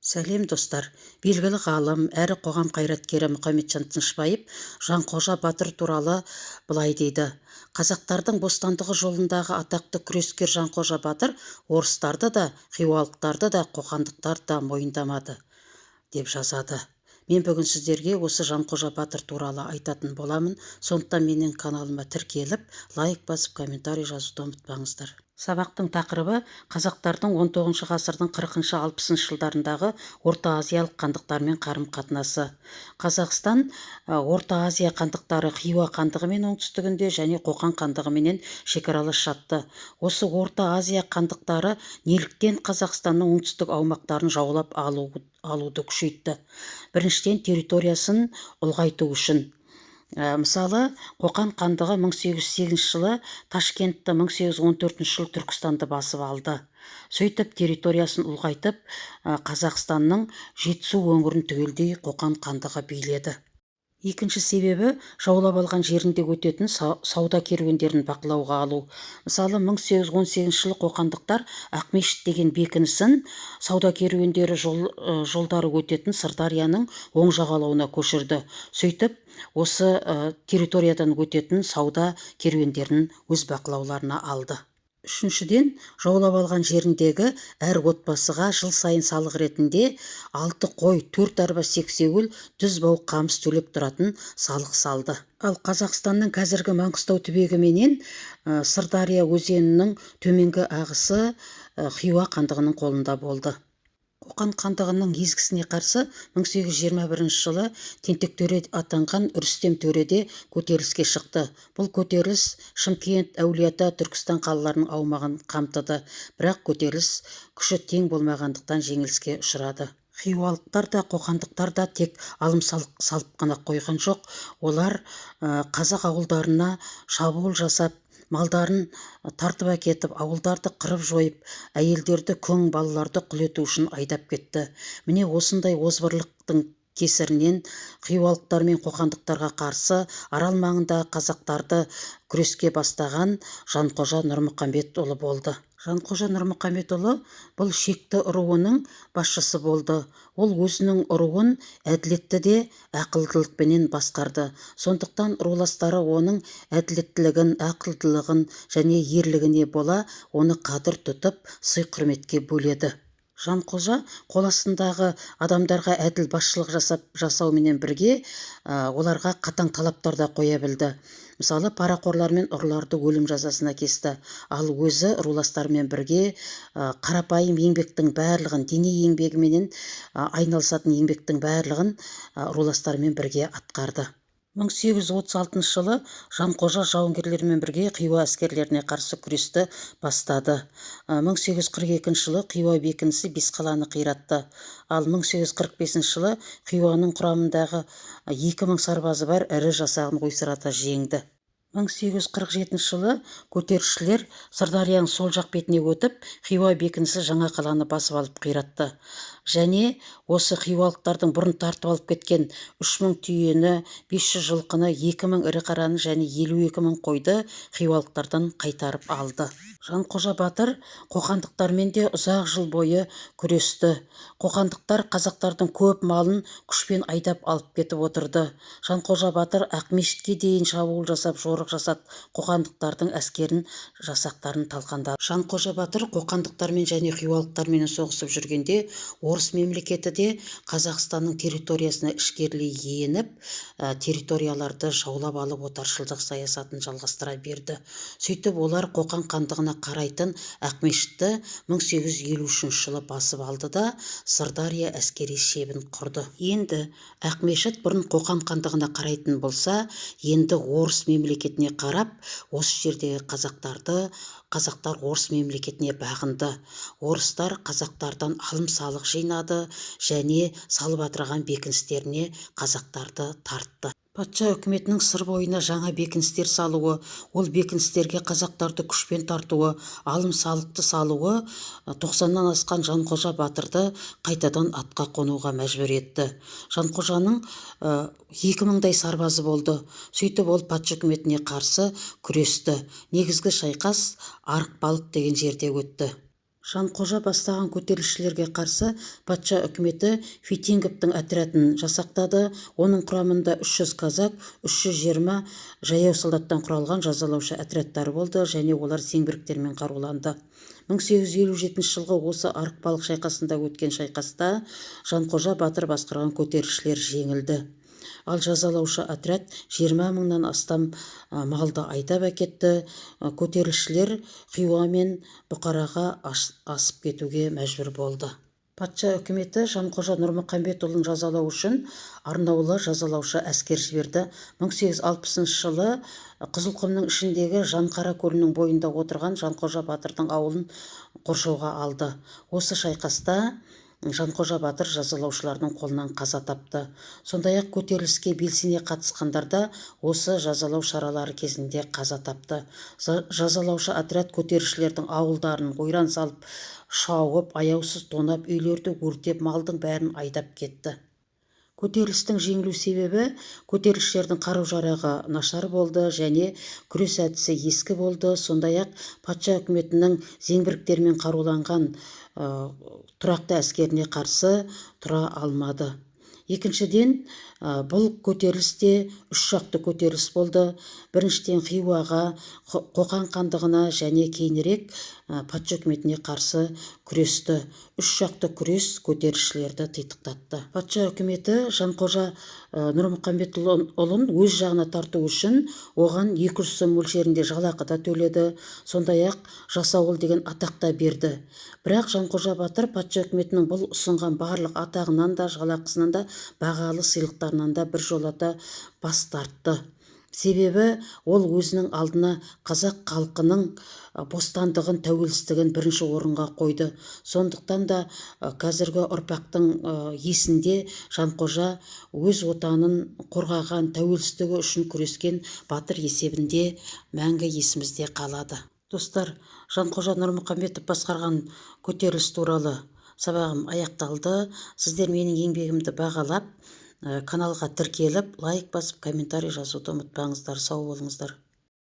Сәлем достар. Белгілі ғалым, әрі қоғам қайраткері Мұхамеджан Тынышпаев Жанқожа Батыр туралы былай дейді. Қазақтардың бостандығы жолындағы атақты күрескер Жанқожа Батыр орыстарды да, хиуалықтарды да, қоқандықтарды да мойындамады, деп жазады. Мен бүгін сіздерге осы Жанқожа Батыр туралы айтатын боламын. Сондықтан менің каналыма тіркеліп, лайк басып, комментарий жазуды ұмытпаңыздар. Сабақтың тақырыбы қазақтардың 19 ғасырдың 40-60 жылдарындағы Орта Азиялық хандықтармен қарым-қатынасы. Қазақстан Орта Азия хандықтары Хиуа хандығымен оңтүстігінде және Қоқан хандығыменен шекаралас жатты. Осы Орта Азия хандықтары неліктен Қазақстанның оңтүстік аумақтарын жаулап алуды күшейтті? Біріншіден, территориясын ұлғайту үшін. Мысалы, Қоқан хандығы 1808 жылы Ташкентті, 1814 жылы Түркістанды басып алды. Сөйтіп, территориясын ұлғайтып, Қазақстанның Жетісу өңірін түгелдей Қоқан хандығы биледі. Екінші себебі, жаулап алған жерінде өтетін сауда керуендерін бақылауға алу. Мысалы, 1818 жылы қоқандықтар Ақмешіт деген бекінісін сауда керуендері жолдары өтетін Сырдарияның оң жағалауына көшірді. Сөйтіп, осы территориядан өтетін сауда керуендерін өз бақылауларына алды. Үшіншіден, жаулап алған жеріндегі әр отбасыға жыл сайын салық ретінде 6 қой, 4 арба сексеуіл, дүз бау қамыс төлеп тұратын салық салды. Ал Қазақстанның қазіргі Маңғыстау түбегі менен Сырдария өзенінің төменгі ағысы Хиуа хандығының қолында болды. Қоқан хандығының езгісіне қарсы 1821 жылы Тентек төре атанған Рүстем төре де көтеріліске шықты. Бұл көтеріліс Шымкент, Әулиеата, Түркістан қалаларының аумағын қамтыды. Бірақ көтеріліс күші тең болмағандықтан жеңіліске ұшырады. Хиуалықтар да, қоқандықтар да тек алым салып қана қойған жоқ. Олар қазақ ауылдарына шабуыл жасап, малдарын тартып әкетіп, ауылдарды қырып жойып, әйелдерді, көң балаларды құл ету үшін айдап кетті. Міне осындай озбырлықтың кесірінен хиуалықтар мен қоқандықтарға қарсы Арал маңында қазақтарды күреске бастаған Жанқожа Нұрмұқамбетұлы болды. Жанқожа Нұрмұқамбетұлы бұл шекті руының басшысы болды. Ол өзінің руын әділетті де ақылдылықпенен басқарды. Сондықтан руластары оның әділеттілігін, ақылдылығын және ерлігіне бола оны қадір тұтып, сый құрметке бөледі. Жанқожа қол астындағы адамдарға әділ басшылық жасауменен бірге оларға қатаң талаптар да қоя білді. Мысалы, парақорлар мен ұрыларды өлім жазасына кесті. Ал өзі руластармен бірге қарапайым еңбектің барлығын, дене еңбегіменен айналысатын еңбектің барлығын руластармен бірге атқарды. 1836 жылы Жанқожа жауынгерлермен бірге Хиуа әскерлеріне қарсы күресті бастады. 1842 жылы Хиуа бекінісі Бесқаланы қиратты. Ал 1845 жылы Хиуаның құрамындағы 2000 сарбазы бар ірі жасағын ойсырата жеңді. 1847 жылы көтерілісшілер Сырдарияның сол жақ бетіне өтіп, Хиуа бекінісі жаңа қаланы басып алып қиратты. Және осы хиуалықтардың бұрын тартып алып кеткен 3000 түйені, 500 жылқыны, 2000 ірі қараны және 52.000 қойды хиуалықтардан қайтарып алды. Жанқожа Батыр қоқандықтармен де ұзақ жыл бойы күресті. Қоқандықтар қазақтардың көп малын күшпен айдап алып кетіп отырды. Жанқожа Батыр Ақмешітке дейін шабуыл жасап, жорық жасап, қоқандықтардың әскерін, жасақтарын талқандады. Жанқожа Батыр қоқандықтармен және хиуалықтармен соғысып жүргенде орыс мемлекеті де Қазақстанның территориясына ішкерлей еніп, территорияларды жаулап алып отаршылдық саясатын жалғастыра берді. Сөйтіп, олар Қоқан хандығына қарайтын Ақмешітті 1853 жылы басып алды да Сырдария әскери шебін құрды. Енді Ақмешіт бұрын Қоқан хандығына қарайтын болса, енді орыс мемлекетіне қарап, осы жердегі қазақтар орыс мемлекетіне бағынды. Орыстар қазақтардан алым салық жинады және салып атырған бекіністеріне қазақтарды тартты. Патша үкіметінің сыр бойына жаңа бекіністер салуы, ол бекіністерге қазақтарды күшпен тартуы, алым салықты салуы 90-нан асқан Жанқожа Батырды қайтадан атқа қонуға мәжбүр етті. Жанқожаның 2000-дай сарбазы болды. Сөйтіп ол патша үкіметіне қарсы күресті. Негізгі шайқас Арықбалық деген жерде өтті. Жанқожа бастаған көтерілісшілерге қарсы патша үкіметі Фитинговтың отрядын жасақтады. Оның құрамында 300 казак, 320 жаяу солдаттан құралған жазалаушы отрядтары болды және олар зеңбіректермен қаруланды. 1857 жылғы осы Арықбалық шайқасында өткен шайқаста Жанқожа батыр басқарған көтерілісшілер жеңілді. Ал жазалаушы отряд 20 мыңнан астам малды айдап әкетті. Көтерілісшілер Хиуа мен Бұқараға асып кетуге мәжбүр болды. Патша үкіметі Жанқожа Нұрмұқамбетұлын жазалау үшін арнаулы жазалаушы әскер жіберді. 1860 жылы Қызылқұмның ішіндегі Жанқара көлінің бойында отырған Жанқожа батырдың ауылын қоршауға алды. Осы шайқаста Жанқожа батыр жазалаушылардың қолынан қаза тапты. Сондай-ақ көтеріліске белсене қатысқандар да осы жазалау шаралары кезінде қаза тапты. Жазалаушы отряд көтерілісшілердің ауылдарын ойран салып, шауып, аяусыз тонап, үйлерді өртеп, малдың бәрін айдап кетті. Көтерілістің жеңілу себебі көтерілісшілердің қару-жарағы нашар болды және күрес әдісі ескі болды. Сондай-ақ патша үкіметінің зеңбіректермен қаруланған тұрақты әскеріне қарсы тұра алмады. Екіншіден, бұл көтерілісте үш жақты көтеріліс болды. Біріншіден Хиуаға, Қоқан хандығына және кейінірек патша үкіметіне қарсы күресті. Үш жақты күрес көтерілісшілерді титықтатты. Патша үкіметі Жанқожа Нұрмұқамбетұлын өз жағына тарту үшін оған 200 сом мөлшерінде жалақы да төледі. Сондай-ақ жасауыл деген атақ та берді. Бірақ Жанқожа батыр патша үкіметінің бұл ұсынған барлық атағынан да, жалақысынан да, бағалы сыйлықтарынан да біржолата бас тартты. Себебі ол өзінің алдына қазақ халқының бостандығын, тәуелсіздігін бірінші орынға қойды. Сондықтан да қазіргі ұрпақтың есінде Жанқожа өз отанын қорғаған, тәуелсіздігі үшін күрескен батыр есебінде мәңгі есімізде қалады. Достар, Жанқожа Нұрмұқамбетов басқарған көтеріліс туралы сабағым аяқталды. Сіздер менің еңбегімді бағалап, каналға тіркеліп, лайк басып, комментарий жазуды ұмытпаңыздар. Сау болыңыздар.